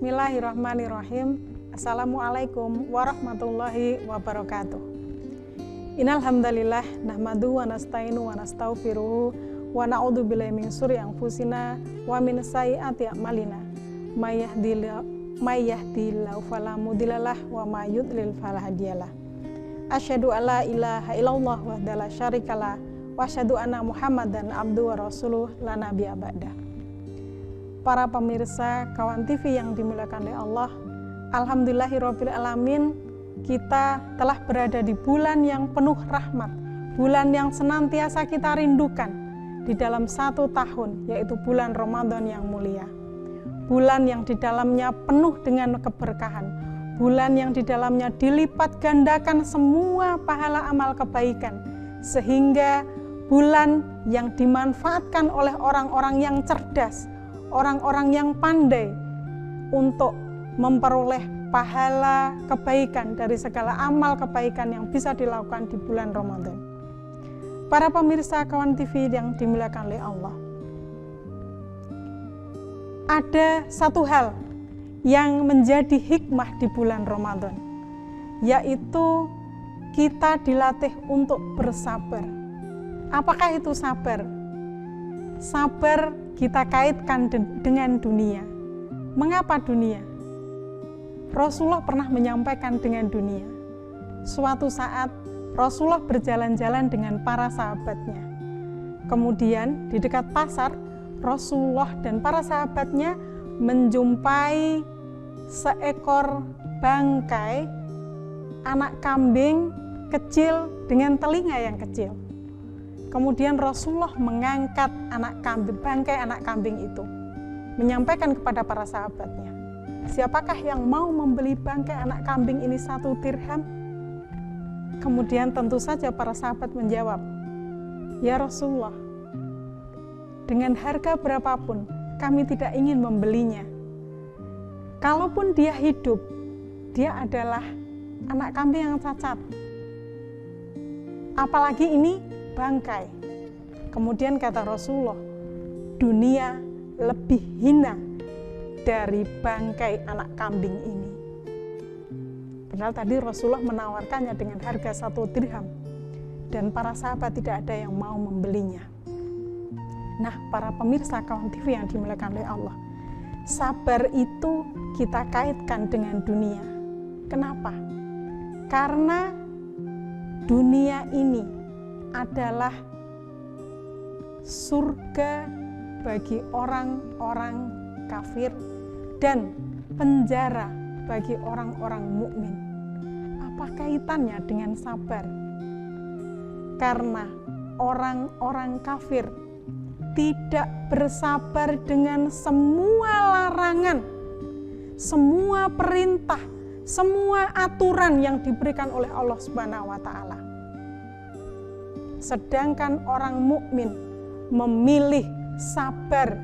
Bismillahirrahmanirrahim. Assalamualaikum warahmatullahi wabarakatuh. Innal hamdalillah nahmaduhu wa nasta'inu wa nastaghfiruhu wa na'udzu billahi min syururi anfusina wa min sayyiati a'malina. May yahdihillahu fala mudhillalah wa may yudlil fala hadiyalah. Asyhadu an la ilaha illallah wahdahu la syarikalah wa asyhadu anna Muhammadan abduhu wa rasuluh la nabiyya ba'dah. Para pemirsa Kawan TV yang dimuliakan oleh Allah, alhamdulillahirabbil alamin, kita telah berada di bulan yang penuh rahmat, bulan yang senantiasa kita rindukan di dalam 1 tahun, yaitu bulan Ramadan yang mulia. Bulan yang di dalamnya penuh dengan keberkahan, bulan yang di dalamnya dilipat gandakan semua pahala amal kebaikan, sehingga bulan yang dimanfaatkan oleh orang-orang yang cerdas, orang-orang yang pandai untuk memperoleh pahala kebaikan dari segala amal kebaikan yang bisa dilakukan di bulan Ramadan. Para pemirsa Kawan TV yang dimuliakan oleh Allah, ada satu hal yang menjadi hikmah di bulan Ramadan, yaitu kita dilatih untuk bersabar. Apakah itu sabar? Sabar kita kaitkan dengan dunia. Mengapa dunia? Rasulullah pernah menyampaikan dengan dunia. Suatu saat Rasulullah berjalan-jalan dengan para sahabatnya. Kemudian di dekat pasar, Rasulullah dan para sahabatnya menjumpai seekor bangkai anak kambing kecil dengan telinga yang kecil. Kemudian Rasulullah mengangkat bangkai anak kambing itu, menyampaikan kepada para sahabatnya, siapakah yang mau membeli bangkai anak kambing ini 1 dirham? Kemudian tentu saja para sahabat menjawab, ya Rasulullah, dengan harga berapapun kami tidak ingin membelinya. Kalaupun dia hidup, dia adalah anak kambing yang cacat. Apalagi ini bangkai. Kemudian kata Rasulullah, dunia lebih hina dari bangkai anak kambing ini. Padahal tadi Rasulullah menawarkannya dengan harga 1 dirham dan para sahabat tidak ada yang mau membelinya. Nah, para pemirsa Kawan TV yang dimuliakan oleh Allah, sabar itu kita kaitkan dengan dunia. Kenapa? Karena dunia ini adalah surga bagi orang-orang kafir dan penjara bagi orang-orang mukmin. Apa kaitannya dengan sabar? Karena orang-orang kafir tidak bersabar dengan semua larangan, semua perintah, semua aturan yang diberikan oleh Allah Subhanahu wa taala. Sedangkan orang mukmin memilih sabar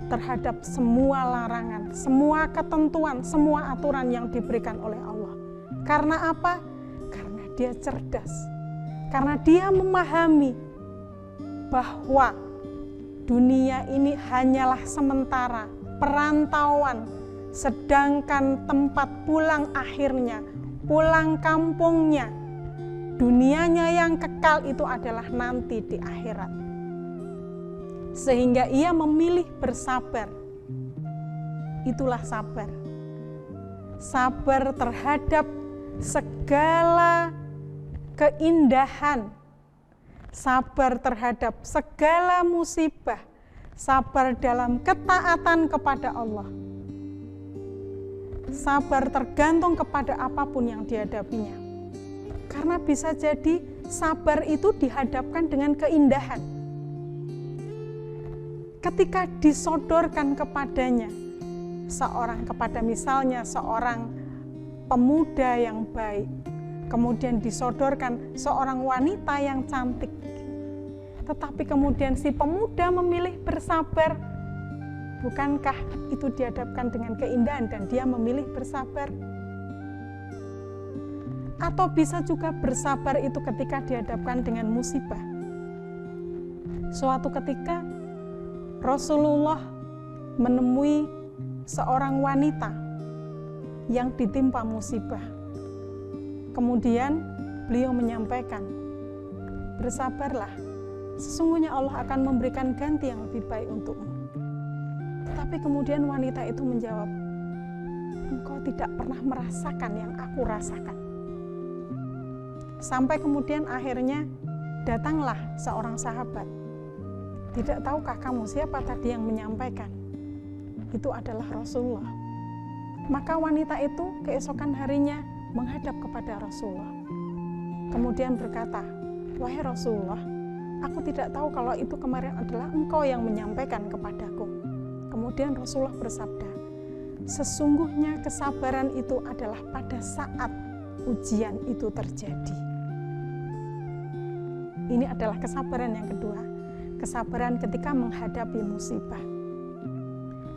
terhadap semua larangan, semua ketentuan, semua aturan yang diberikan oleh Allah. Karena apa? Karena dia cerdas. Karena dia memahami bahwa dunia ini hanyalah sementara, perantauan, sedangkan tempat pulang akhirnya, pulang kampungnya, dunianya yang kekal itu adalah nanti di akhirat. Sehingga ia memilih bersabar. Itulah sabar. Sabar terhadap segala keindahan, sabar terhadap segala musibah, sabar dalam ketaatan kepada Allah. Sabar tergantung kepada apapun yang dihadapinya. Karena bisa jadi sabar itu dihadapkan dengan keindahan. Ketika disodorkan kepadanya, misalnya seorang pemuda yang baik, kemudian disodorkan seorang wanita yang cantik, tetapi kemudian si pemuda memilih bersabar, bukankah itu dihadapkan dengan keindahan dan dia memilih bersabar? Atau bisa juga bersabar itu ketika dihadapkan dengan musibah. Suatu ketika Rasulullah menemui seorang wanita yang ditimpa musibah. Kemudian beliau menyampaikan, bersabarlah, sesungguhnya Allah akan memberikan ganti yang lebih baik untukmu. Tetapi kemudian wanita itu menjawab, engkau tidak pernah merasakan yang aku rasakan. Sampai kemudian akhirnya datanglah seorang sahabat. Tidak tahukah kamu siapa tadi yang menyampaikan? Itu adalah Rasulullah. Maka wanita itu keesokan harinya menghadap kepada Rasulullah. Kemudian berkata, wahai Rasulullah, aku tidak tahu kalau itu kemarin adalah engkau yang menyampaikan kepadaku. Kemudian Rasulullah bersabda, sesungguhnya kesabaran itu adalah pada saat ujian itu terjadi. Ini adalah kesabaran yang kedua, kesabaran ketika menghadapi musibah.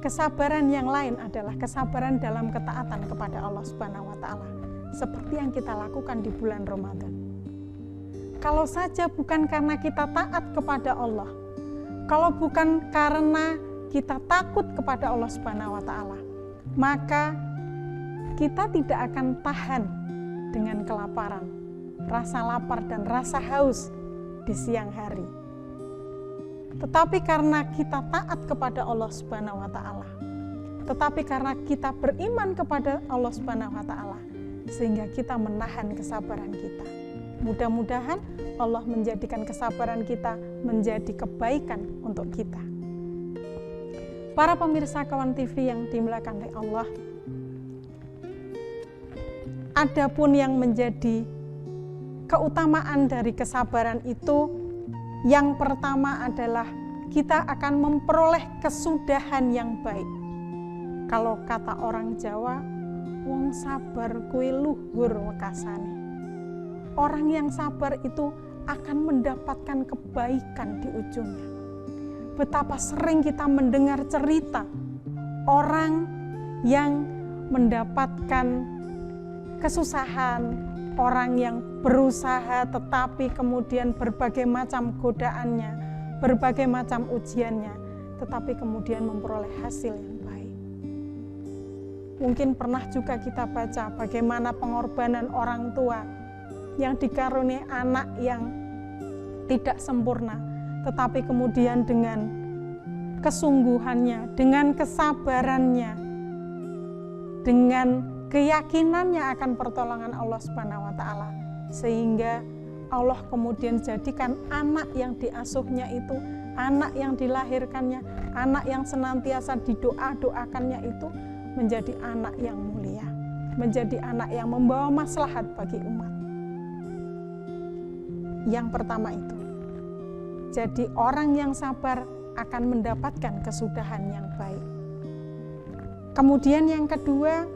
Kesabaran yang lain adalah kesabaran dalam ketaatan kepada Allah Subhanahu wa Ta'ala, seperti yang kita lakukan di bulan Ramadan. Kalau saja bukan karena kita taat kepada Allah, kalau bukan karena kita takut kepada Allah Subhanahu wa Ta'ala, maka kita tidak akan tahan dengan kelaparan, rasa lapar dan rasa haus di siang hari. Tetapi karena kita taat kepada Allah Subhanahu wa Ta'ala, tetapi karena kita beriman kepada Allah Subhanahu wa Ta'ala, sehingga kita menahan kesabaran kita. Mudah-mudahan Allah menjadikan kesabaran kita menjadi kebaikan untuk kita. Para pemirsa Kawan TV yang dimuliakan oleh Allah, adapun yang menjadi keutamaan dari kesabaran itu, yang pertama adalah kita akan memperoleh kesudahan yang baik. Kalau kata orang Jawa, wong sabar kuwi luhur wekasane. Orang yang sabar itu akan mendapatkan kebaikan di ujungnya. Betapa sering kita mendengar cerita orang yang mendapatkan kesusahan, orang yang berusaha tetapi kemudian berbagai macam godaannya, berbagai macam ujiannya, tetapi kemudian memperoleh hasil yang baik. Mungkin pernah juga kita baca bagaimana pengorbanan orang tua yang dikaruniai anak yang tidak sempurna, tetapi kemudian dengan kesungguhannya, dengan kesabarannya, dengan keyakinannya akan pertolongan Allah Subhanahu wa Ta'ala, sehingga Allah kemudian jadikan anak yang diasuhnya itu, anak yang dilahirkannya, anak yang senantiasa didoa-doakannya itu menjadi anak yang mulia, menjadi anak yang membawa maslahat bagi umat. Yang pertama itu, jadi orang yang sabar akan mendapatkan kesudahan yang baik. Kemudian yang kedua,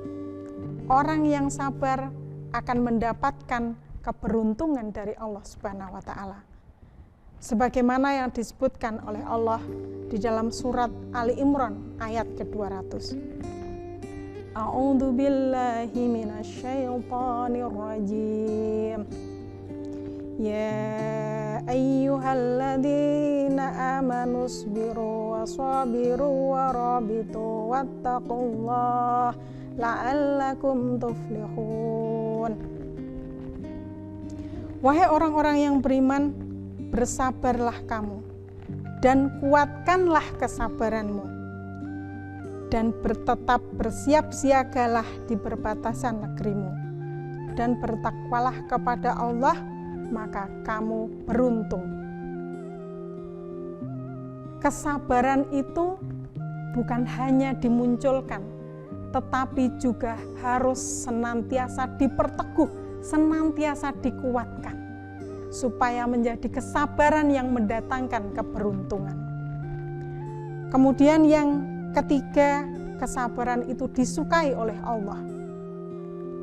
orang yang sabar akan mendapatkan keberuntungan dari Allah Subhanahu wa Ta'ala. Sebagaimana yang disebutkan oleh Allah di dalam surat Ali Imran ayat ke-200. A'udzu billahi minasyaitonir rajim. Ya ayyuhalladzina amanu sabiru wa sabiru wa rabitu wattaqullaha la'allakum tuflihun. Wahai orang-orang yang beriman, bersabarlah kamu dan kuatkanlah kesabaranmu, dan tetap bersiap siagalah di perbatasan negerimu, dan bertakwalah kepada Allah, maka kamu beruntung. Kesabaran itu bukan hanya dimunculkan, tetapi juga harus senantiasa diperteguh, senantiasa dikuatkan, supaya menjadi kesabaran yang mendatangkan keberuntungan. Kemudian yang ketiga, kesabaran itu disukai oleh Allah.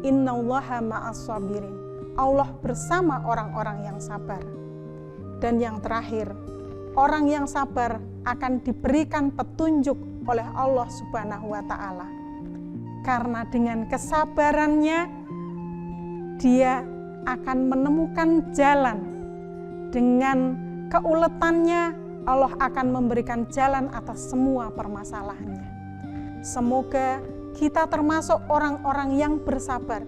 Innallaha ma'as-sabirin. Allah bersama orang-orang yang sabar. Dan yang terakhir, orang yang sabar akan diberikan petunjuk oleh Allah Subhanahu wa Ta'ala. Karena dengan kesabarannya, dia akan menemukan jalan. Dengan keuletannya, Allah akan memberikan jalan atas semua permasalahannya. Semoga kita termasuk orang-orang yang bersabar,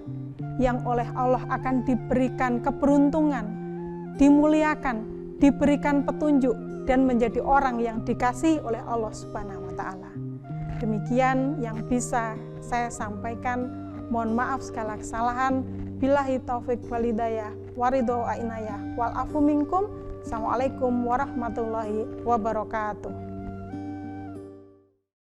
yang oleh Allah akan diberikan keberuntungan, dimuliakan, diberikan petunjuk, dan menjadi orang yang dikasihi oleh Allah Subhanahu wa Ta'ala. Demikian yang bisa saya sampaikan. Mohon maaf segala kesalahan. Billahi taufik wal hidayah, waridho wa inayah, wal afu minkum. Assalamualaikum warahmatullahi wabarakatuh.